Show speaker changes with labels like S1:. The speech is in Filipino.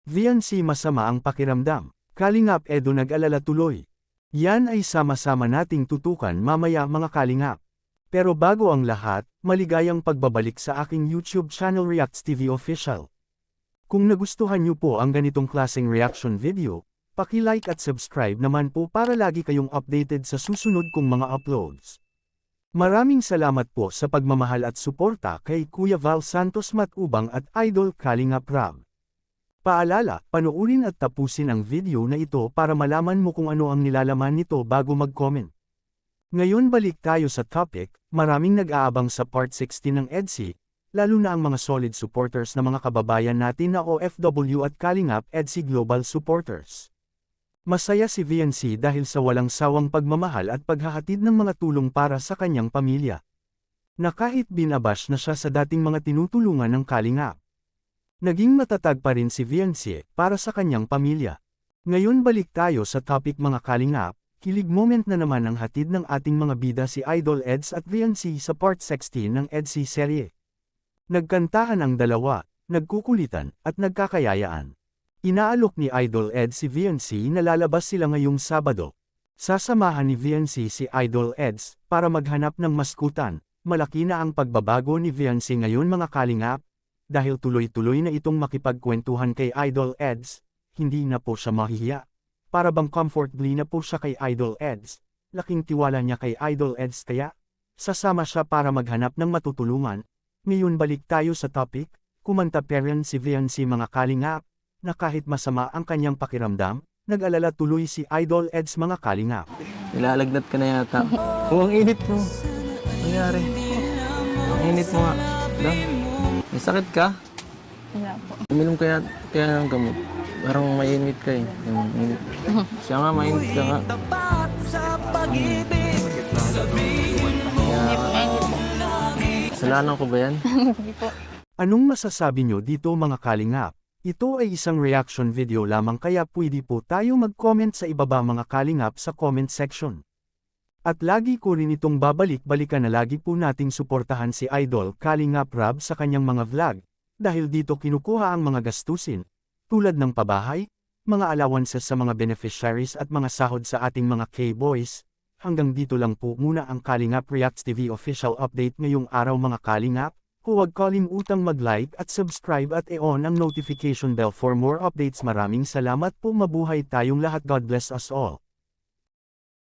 S1: VNC masama ang pakiramdam. Kalingap Edo nag-alala tuloy. Yan ay sama-sama nating tutukan mamaya mga kalingap. Pero bago ang lahat, maligayang pagbabalik sa aking YouTube channel Reacts TV Official. Kung nagustuhan niyo po ang ganitong klaseng reaction video, paki-like at subscribe naman po para lagi kayong updated sa susunod kong mga uploads. Maraming salamat po sa pagmamahal at suporta kay Kuya Val Santos Matubang at Idol Kalingap Rab. Paalala, panoorin at tapusin ang video na ito para malaman mo kung ano ang nilalaman nito bago mag-comment. Ngayon balik tayo sa topic, maraming nag-aabang sa Part 16 ng EDSI, lalo na ang mga solid supporters na mga kababayan natin na OFW at Kalingap EDSI Global supporters. Masaya si VNC dahil sa walang sawang pagmamahal at paghahatid ng mga tulong para sa kanyang pamilya. Na kahit binabash na siya sa dating mga tinutulungan ng Kalingap, naging matatag pa rin si VNC para sa kanyang pamilya. Ngayon balik tayo sa topic mga Kalingap, kilig moment na naman ang hatid ng ating mga bida si Idol Eds at VNC sa Part 16 ng EDSI serye. Nagkantahan ang dalawa, nagkukulitan, at nagkakayayaan. Inaalok ni Idol Eds si VNC na lalabas sila ngayong Sabado. Sasamahan ni VNC si Idol Eds para maghanap ng maskutan. Malaki na ang pagbabago ni VNC ngayon mga Kalingap. Dahil tuloy-tuloy na itong makipagkwentuhan kay Idol Eds, hindi na po siya mahihiya. Para bang comfortably na po siya kay Idol Eds, laking tiwala niya kay Idol Eds kaya, sasama siya para maghanap ng matutulungan. Ngayon balik tayo sa topic, kumanta pa rin si VNC mga Kalingap, na kahit masama ang kanyang pakiramdam, nag-alala tuloy si Idol Eds mga Kalingap.
S2: Nilalagnat ka na yata. Oh, ang init mo. Nangyari. Ang init mo nga. Dang. May sakit ka?
S3: Wala po.
S2: Uminom kaya ng gamot. Parang mainit ka eh. Mainit. Siya nga, mainit ka nga. Kasalanan ko ba yan?
S3: Hindi po.
S1: Anong masasabi nyo dito mga Kalingap? Ito ay isang reaction video lamang kaya pwede po tayo mag-comment sa ibaba mga Kalingap sa comment section. At lagi ko rin itong babalik-balikan na lagi po nating suportahan si Idol Kalingap Rab sa kanyang mga vlog, dahil dito kinukuha ang mga gastusin, tulad ng pabahay, mga allowances sa mga beneficiaries at mga sahod sa ating mga K-boys. Hanggang dito lang po muna ang Kalingap Reacts TV official update ngayong araw mga Kalingap. Huwag kalimutang mag-like at subscribe at i-on ang notification bell for more updates. Maraming salamat po, mabuhay tayong lahat. God bless us all.